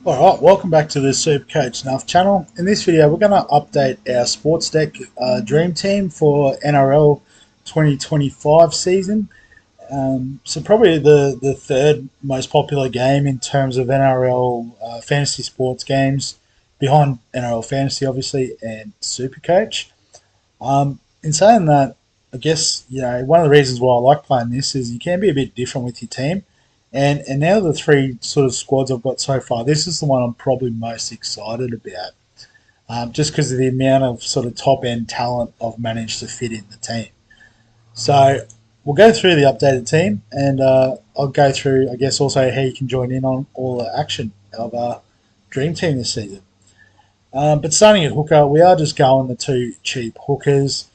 Alright, welcome back to the Supercoach Nuff channel. In this video we're going to update our Sports Deck Dream Team for NRL 2025 season. So probably the third most popular game in terms of NRL fantasy sports games, behind NRL Fantasy obviously and Supercoach. In saying that, I guess one of the reasons why I like playing this is you can be a bit different with your team. And now the three sort of squads I've got so far, this is the one I'm probably most excited about, just because of the amount of sort of top-end talent I've managed to fit in the team. So we'll go through the updated team, and I'll go through, I guess, also how you can join in on all the action of our Dream Team this season. But starting at hooker, we are just going the two cheap hookers,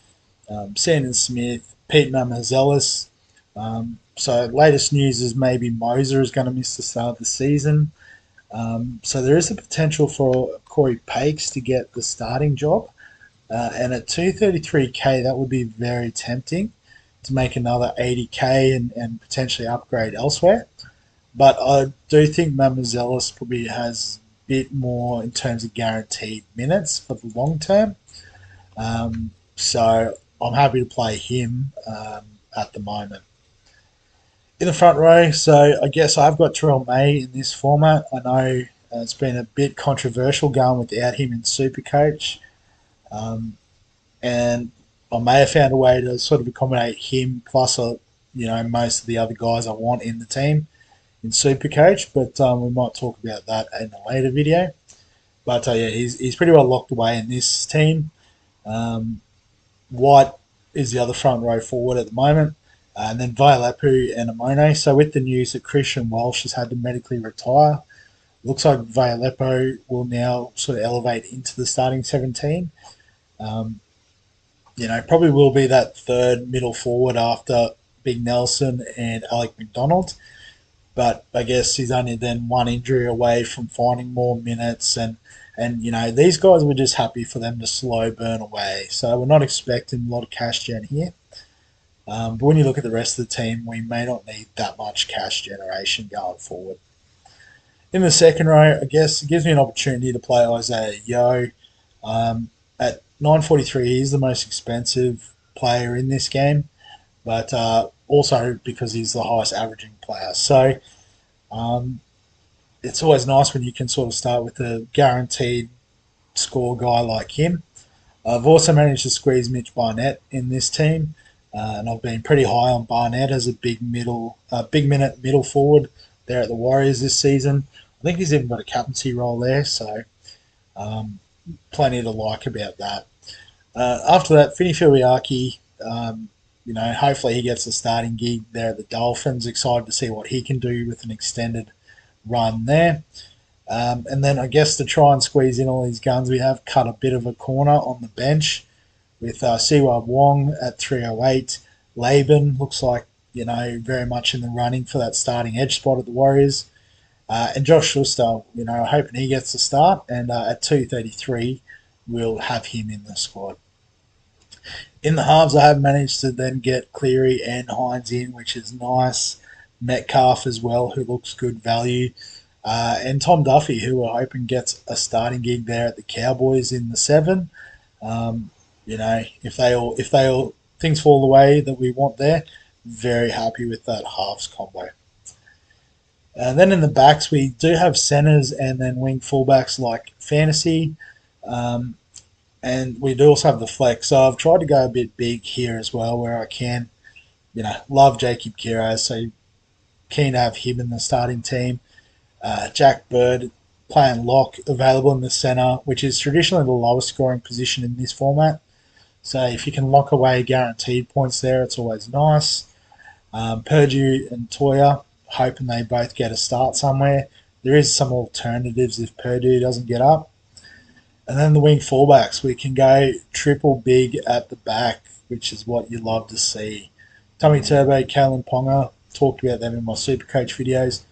Sandon Smith, Pete Mamazelis. So latest news is maybe Moser is going to miss the start of the season. So there is a potential for Corey Pakes to get the starting job. And at 233k, that would be very tempting to make another 80k and potentially upgrade elsewhere. But I do think Mamazelis probably has a bit more in terms of guaranteed minutes for the long term. So I'm happy to play him at the moment. In the front row, so I guess I've got Terrell May in this format. I know it's been a bit controversial going without him in Supercoach. And I may have found a way to sort of accommodate him plus, most of the other guys I want in the team in Supercoach. But we might talk about that in a later video. But yeah, he's pretty well locked away in this team. White is the other front row forward at the moment. And then Vailepu and Amone. So with the news that Christian Welsh has had to medically retire, looks like Vailepu will now sort of elevate into the starting 17. Probably will be that third middle forward after Big Nelson and Alec McDonald. But I guess he's only then one injury away from finding more minutes. And these guys were just happy for them to slow burn away. So we're not expecting a lot of cash gen here. But when you look at the rest of the team, we may not need that much cash generation going forward. In the second row, I guess it gives me an opportunity to play Isaiah Yeo. At 943, he's the most expensive player in this game, but also because he's the highest averaging player. So it's always nice when you can sort of start with a guaranteed score guy like him. I've also managed to squeeze Mitch Barnett in this team. And I've been pretty high on Barnett as a big minute middle forward there at the Warriors this season. I think he's even got a captaincy role there, so plenty to like about that. After that, Finny Filiaki, hopefully he gets a starting gig there at the Dolphins. Excited to see what he can do with an extended run there. And then I guess to try and squeeze in all these guns, we have cut a bit of a corner on the bench with Siwa Wong at 308. Laban looks like, very much in the running for that starting edge spot at the Warriors. And Josh Schuster, hoping he gets the start. And at 233, we'll have him in the squad. In the halves, I have managed to then get Cleary and Hines in, which is nice. Metcalf as well, who looks good value. And Tom Duffy, who we're hoping gets a starting gig there at the Cowboys in the 7. If they all things fall the way that we want there, very happy with that halves combo. And then in the backs, we do have centers and then wing fullbacks like Fantasy, and we do also have the flex. So I've tried to go a bit big here as well where I can. Love Jacob Kiraz, so keen to have him in the starting team. Jack Bird playing lock, available in the center, which is traditionally the lowest scoring position in this format. So if you can lock away guaranteed points there, it's always nice. Purdue and Toya, hoping they both get a start somewhere. There is some alternatives if Purdue doesn't get up. And then the wing fullbacks, we can go triple big at the back, which is what you love to see. Tommy Turbo, Kalen Ponga, talked about them in my Supercoach videos.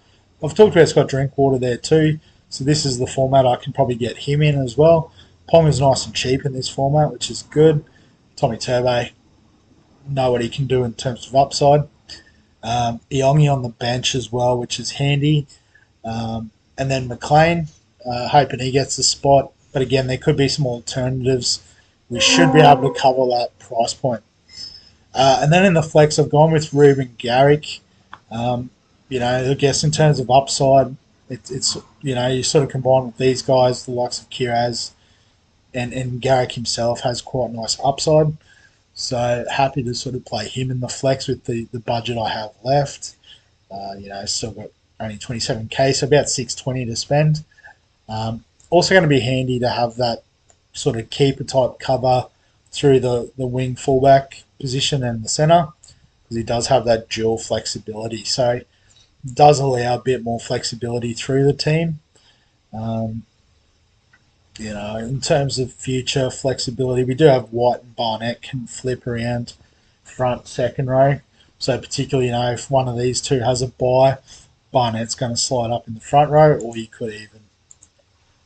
I've talked about Scott Drinkwater there too. So this is the format I can probably get him in as well. Ponga's nice and cheap in this format, which is good. Tommy Turbo, know what he can do in terms of upside. Iongi on the bench as well, which is handy. And then McLean, hoping he gets the spot. But again, there could be some alternatives. We should be able to cover that price point. And then in the flex, I've gone with Ruben Garrick. Um, I guess in terms of upside, it's you sort of combine with these guys, the likes of Kiraz and Garrick himself has quite nice upside. So happy to sort of play him in the flex with the budget I have left. Still got only 27k, so about 620 to spend. Also going to be handy to have that sort of keeper type cover through the wing fullback position and the centre because he does have that dual flexibility. So it does allow a bit more flexibility through the team. Um, in terms of future flexibility, we do have White and Barnett can flip around front, second row. So particularly, if one of these two has a bye, Barnett's going to slide up in the front row, or you could even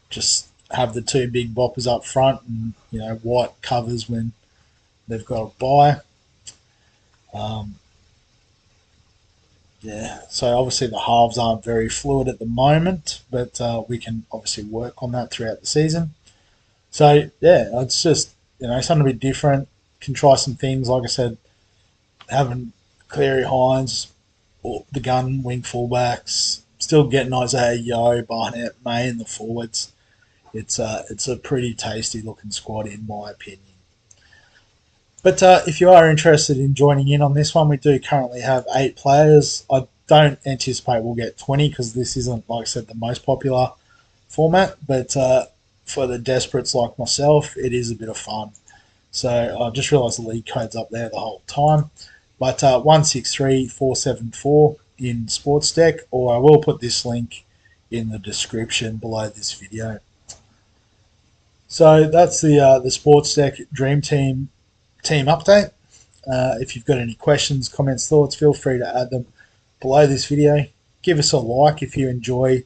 just have the two big boppers up front, and White covers when they've got a bye. Um, yeah, so obviously the halves aren't very fluid at the moment, but we can obviously work on that throughout the season. So yeah, it's just something a bit different. Can try some things like I said, having Cleary, Hines, or the gun wing fullbacks, still getting Isaiah Yo, Barnett, May in the forwards. It's a pretty tasty looking squad in my opinion. But if you are interested in joining in on this one, we do currently have 8 players. I don't anticipate we'll get 20 because this isn't, like I said, the most popular format. But for the desperates like myself, it is a bit of fun. So I've just realised the league code's up there the whole time. But 163474 in Sports Deck, or I will put this link in the description below this video. So that's the Sports Deck Dream Team update. If you've got any questions, comments, thoughts, feel free to add them below this video. Give us a like if you enjoy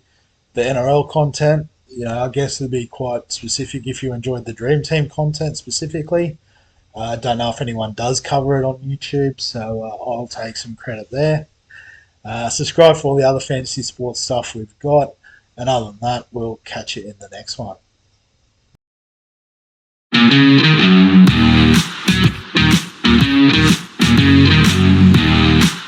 the NRL content. I guess it'd be quite specific if you enjoyed the Dream Team content specifically. I don't know if anyone does cover it on YouTube, so I'll take some credit there. Subscribe for all the other fantasy sports stuff we've got. And other than that, we'll catch you in the next one.